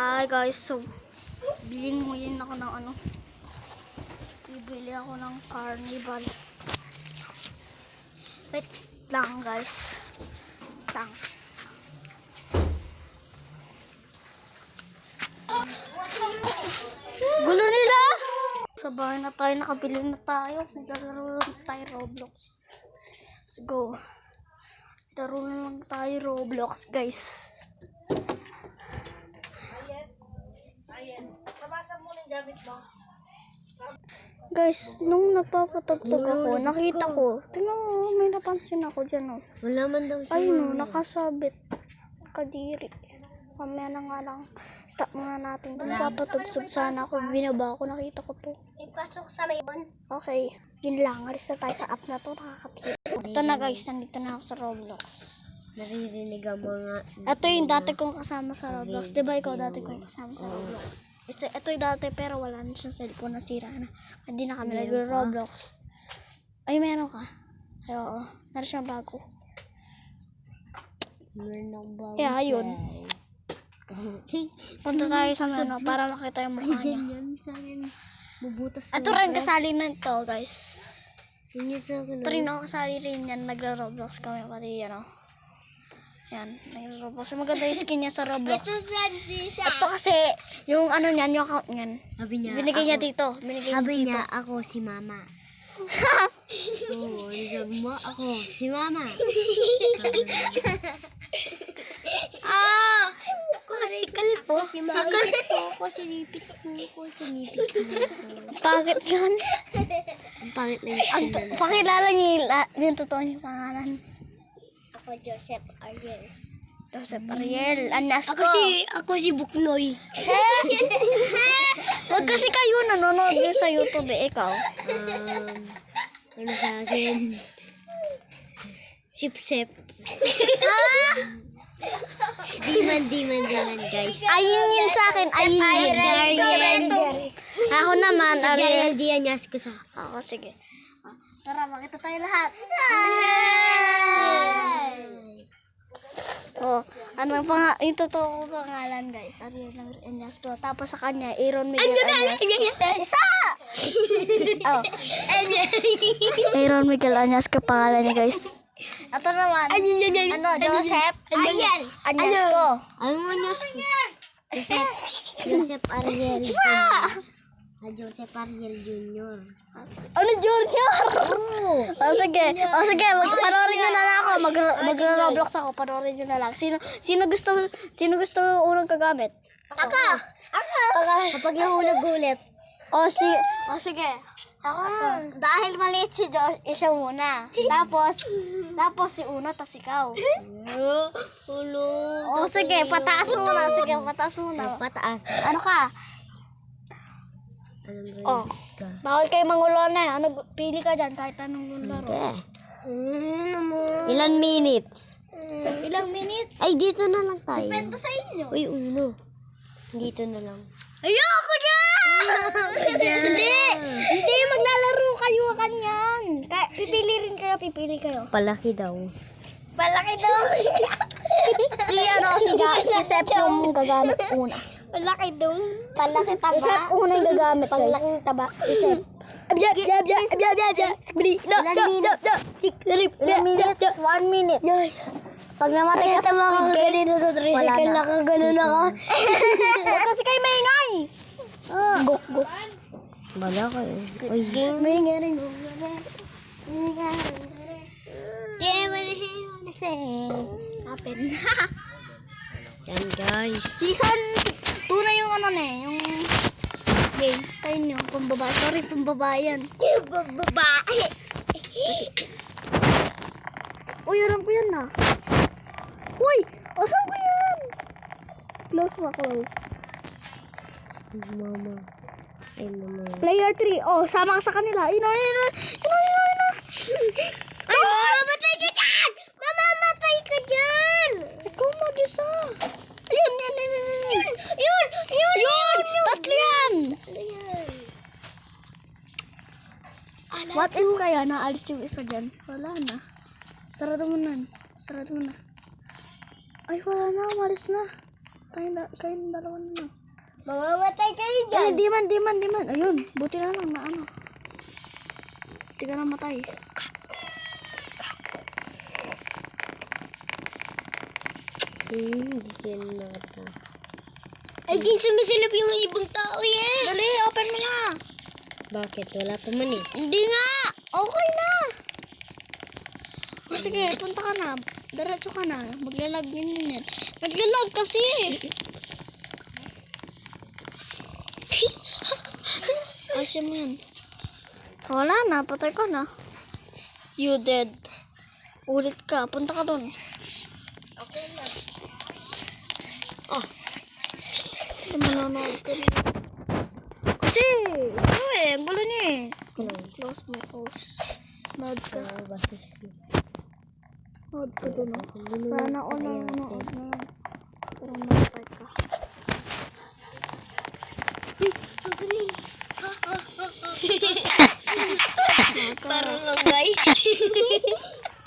Hi guys, so biling mo yun ako ng ano. Bibili ako ng carnival. Wait lang guys. Wait lang. Gulo nila! Sa bahay na tayo, nakabili na tayo. Naglalaro lang tayo Roblox. Let's go. Laro na lang tayo Roblox guys. Guys, nung nagpapatugtog ako, nakita ko, tingnan mo, may napansin ako dyan, oh. Wala man daw siya. Ayun, oh, nakasabit. Kadiri. Mamaya na nga lang. Stop muna natin. Kung papatugtog sana ako, binaba ako, nakita ko to. Ipasok sa mayon. Okay, yun lang. Alis na tayo sa app na to, nakakatira. Ito na guys, nandito na ako sa Roblox. Naririnig ang mga... Ito yung dati kong kasama sa Roblox. Diba ikaw dati kong kasama sa Roblox? Ito yung dati pero wala na siyang cellphone, nasira na. Hindi na kami nag-Roblox. Ay, meron ka? Ay, oo. Meron siyang bago. Meron bago. Kaya ayun. Punta tayo sa meno para makita yung mukha niya. Yan sa akin. Bubutas. Ito rin kasali na ito guys. Yun sa akin. Ito rin ako kasali rin yan. Nagla-Roblox kami pati yan, oh. Yan, nagla-Roblox. Maganda yung skin niya sa Roblox. Ito kasi, yung ano niyan, yung account niyan. Sabi niya, Binigay niya dito. Binigay sabi niya dito. niya, ako si mama. Oo, sabi mo, ako si mama. Ako si Kalpo. Si mama. Ako si nipit mo. Ako si nipit mo. Pangit yun. Ang pangit na yung skin na. Pakilala niyo yung totoo niyong pangalan. Ako Joseph Ariel. Joseph Ariel. Anas ko. Ako si Buknoy. Huwag kasi kayo nanonood yun sa YouTube eh. Ikaw. Ano sa akin? Sip-sip. Diman, guys. Ayun yun sa akin. Ayun yun. Ariel. Ako naman, Ariel. Ariel Dianyas ko sa... Ako, sige. Tara, makita tayo lahat. Oh, ano yung totoo kong pangalan, guys? Ariel Anyasco. Tapos sa kanya, Aaron Miguel Anyasco. Isa! Oh. Aaron Miguel Anyasco pangalan niya, guys. Ito naman, Joseph Ariel Anyasco. Ano mo Joseph Ariel. Joseph Ariel Jr. Ano, Junior? Oh, sige. Panoorin nyo na lang ako. Magro-Roblox ako. Panoorin nyo na lang. Sino gusto unang kagamit? Ako! Kapag nahulog ulit. Sige. Ako. Dahil maliit si Josh, siya muna. Tapos si Uno, tas ikaw. Sige, pataas muna. Sige, pataas muna. Pataas. Ano ka? Oh. Bawal kayo mangulo na. Pili ka dyan kahit anong laro. Ilan minutes? Ilang minutes? Ay, dito na lang tayo. Depende sa inyo. Uy, Uno. Dito na lang. Ayoko dyan! Hindi, maglalaro kayo kanyan. Pipili kayo. Palaki daw. Palaki daw. si Sep yung gagamit una. Palaki daw. Palaki taba. Si Sep una yung gagamit. Palaking taba. Si Sep. Ilang minutes? 1 minute. Pag namatay ka sa mga ganito sa 3 seconds, nakaganon ako. Huwag kasi kayo maingay. Gok. Bala kayo. Uy, May nga rin. Happen. yan guys. Season 2 na yung ano na eh. Yung game. Tayo nyo. Pambabae. Sorry, pambabae yan. Pambabae. Uy, alam ko yan na. Uy! Alam ko yan! Close mo, close. Mama. Ay, mama. Player 3. Oh, sama ka sa kanila. Ino. Ay, mamamatay ka dyan! Mamamatay ka dyan! Ikaw mag-isa. Ayun. Yun! Tatlo yan! What if kaya naalis yung isa dyan? Wala na. Sarado mo na. Ay, wala na. Umalis na. Kain dalawa na. Mamamatay kayo dyan. Di man. Ayun, buti na lang na ano. Di ka namatay. Hindi siya nata. Ay, dyan sumisilip yung ibang tao yan. Dali, open mo na. Bakit? Wala pa man eh. Hindi nga. Okay na. Sige, punta ka na. Diretso ka na. Maglalag din yan. Naglalag kasi. Ayos mo yan. Wala na. Patay ka na. You dead. Ulit ka. Punta ka dun. Okay na. Manonood ka na. Kasi, ito eh. Ang gulo niya eh. Close mo, close. Mad ka. Mad ka dun oh. Sana all nanonood na lang. Pero matay ka. Parang nanggay.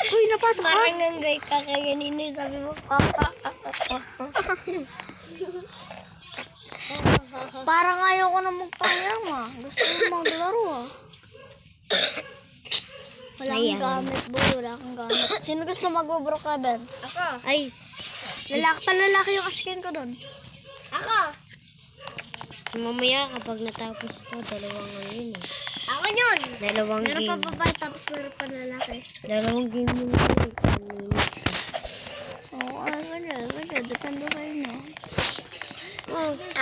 Uy, napasok ka. Parang nanggay ka kaya kanina sabi mo. Parang ayaw ko na magpahirma. Gusto ko maglaro ah. Wala kang gamit, boy. Wala kang gamit. Sino gusto mag-bro ka, Ben? Ako. Ay, lalaki yung askin ko doon. Ako. Mamaya kapag natapos to, dalawang ano yun eh. Ako yun. Dalawang Meron pa game. babae tapos meron pa lalaki. Dalawang game yun eh. Oo, ano. Depende kayo na.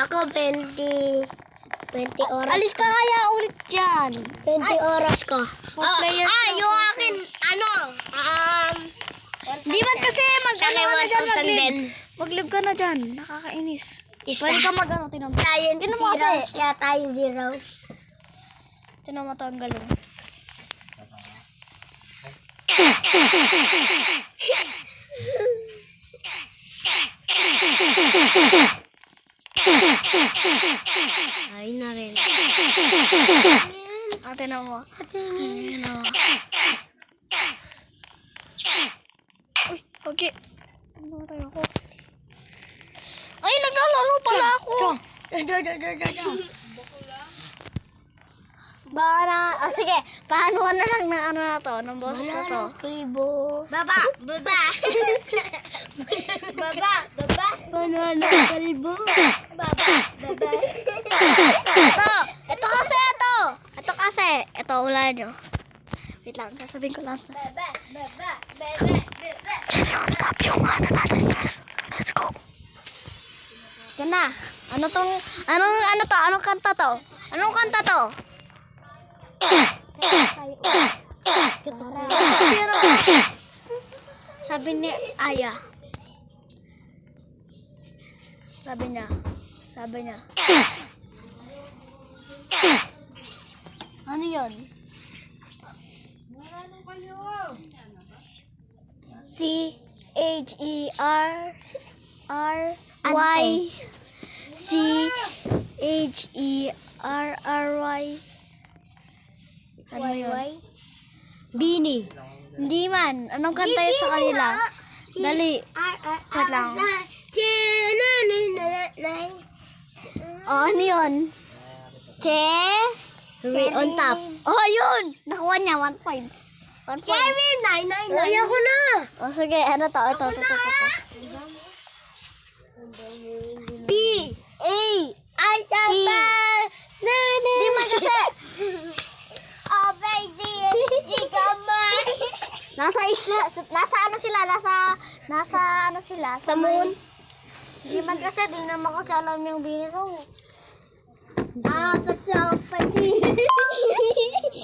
Ako 20 oras. Alis ka kaya ulit dyan. 20 oras ko. players na yung akin, Di ba kasi Sana mag-ano na dyan, 1,000 din. Maglib ka na dyan. Nakakainis. Isa. Pwede ka mag-ano, tinan mo. Tayo Tinan mo kasi. Kaya tayo 0. Tinan mo to ang galing. Ay na rin. Tinan mo. Tinan mo. Uy, okay. Ano tayo ako? Ay, naglalaro pala ako. Sige, paano ka na lang ng ano na to, ng boses na to? Baba. Banana kalbo. Baba. Ito kasi, wala nyo. Wait lang, sasabihin ko lang sa... Check on top yung ano natin, guys. Let's go. Yan na. Anong kanta to? Sabi ni Aya. Sabi niya. Ano yun? CHERRY CHERRY. Ano yun? Bini. Hindi man. Anong kanta yun sa kanila? Dali. Wait lang. Oh, ano yun? On top. Oh, yun! Nakuha niya 1 points. 1 points. Ay, ako na. Oh, sige. Ano to? Ito. Di man kasi. Nasa ano sila? Sa moon. Di man kasi, di naman kasi alam yung binisaw. Pati.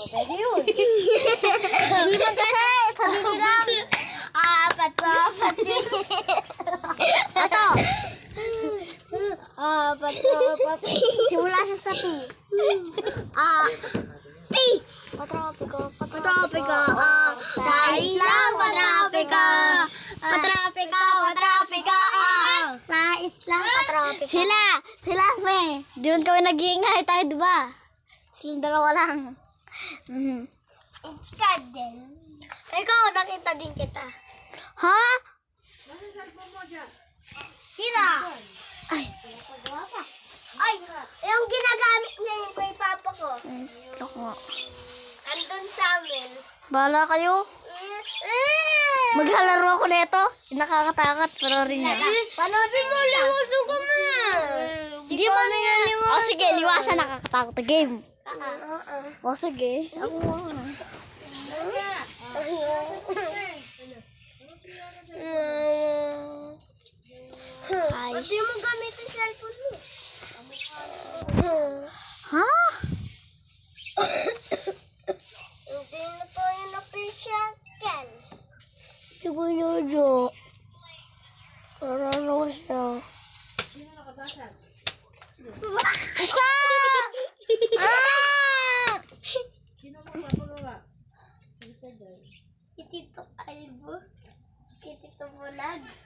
Pwede yun. Di man kasi, sabi nila. Pati. Ito. Pati. Simula siya sa P. P. Patrapiko. Sa islang patrapiko. Sa islang patrapiko. Sila, Fe. Di man kami nag-iingay tayo, di ba? Silang dalawa lang. Ikaw, nakita din kita. Ha? Sira. Ay, yung ginagamit niya yung kay papa ko. Ito nga. Andun sa amin. Bahala kayo. Maglalaro ako nito. Nakakatakot, pero rin niya. Panoodin mo, liwasan ko na. Hindi mo na yan. O sige, liwasan, nakakatakot na game. O sige. Ako muna. Ayos. Hindi mo gamit yung cellphone mo. Ha? Hindi na tayo na-appreciate, Kels. Jojo. Kararo siya. Isa! Ah! Si Tito Kalbo. Si Tito Vlogs.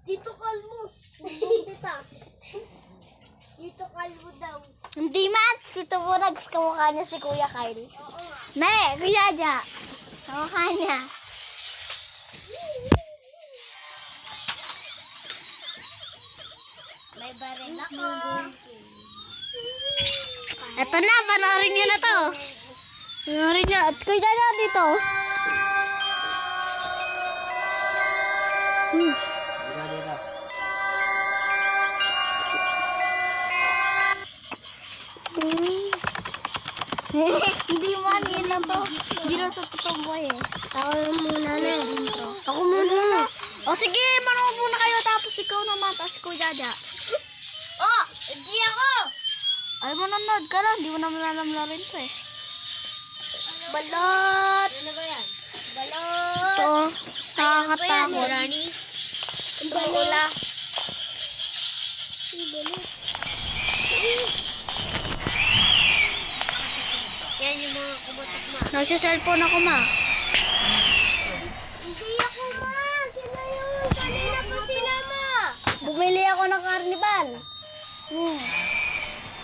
Tito Kalbo. Tita. Tito Kalbo daw. Hindi man, Tito Bunags, kamukha niya si Kuya Kyle. Ne, Kuya Ja. Kamukha niya. May baril ako. Eto na, panoorin niyo na to. Panoorin niyo. At Kuya Ja dito. Hindi man, yun lang to. Hindi lang sa totoong buhay eh. Ako muna na. Ako muna. O sige, manood muna kayo tapos ikaw naman, tapos si Kuya Ja. Oh, hindi ako. Ay, manonood ka lang. Hindi mo naman alam na rin to eh. Balot. Ano ba yan? Balot. Ito, nakakatakot. Rani? Balula. Yan yung mga kumatok ma. Nagsiselfone ako, ma. Hindi ako ma. Sila yun. Kanina pa sila ma. Bumili ako ng karnibal.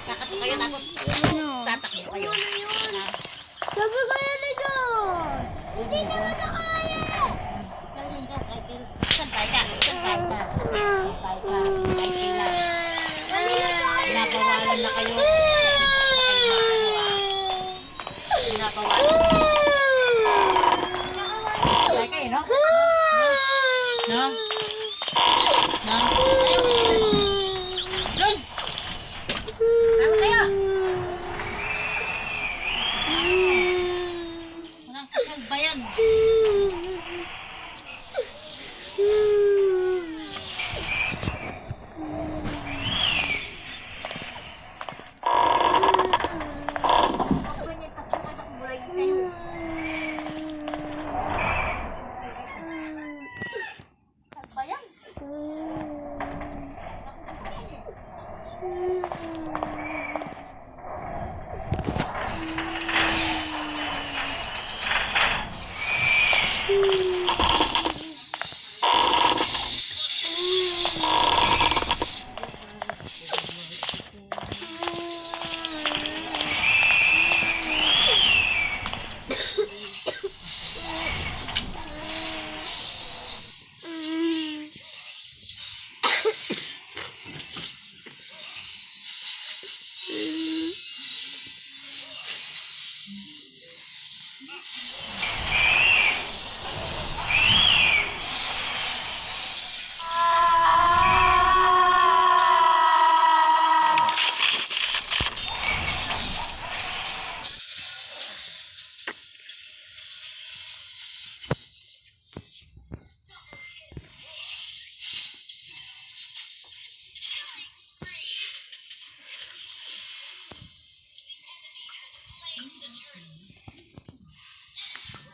Takot kayo, takot. Ano? Tatakbo kayo. Sabi ko yan na dyan. Hindi naman na kaya. Saan tayo ka? Saan tayo ka? Saan tayo ka? Ay, sila. Pinapawalan na kayo. Pinapawalan. Tayo kayo, no? No? No? Doon! Tama kayo! Walang kasal ba yan?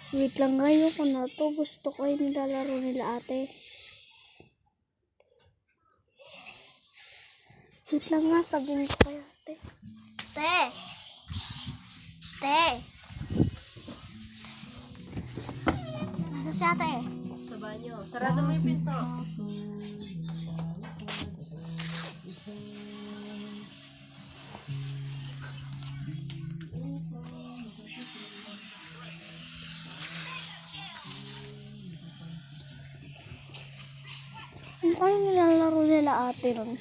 Wait lang, ngayon ko na to. Gusto ko yung nilalaro nila ate. Wait lang nga, sabihin ko kayo ate. Te. Te. Nasa si ate? Sa banyo. Sarado mo yung pinto. Ano kayo nilalaro nila ate nun?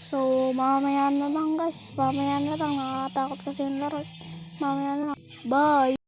So, mamaya na lang guys. Mamaya na lang. Nakakatakot kasi yung laro. Mamaya na lang. Bye!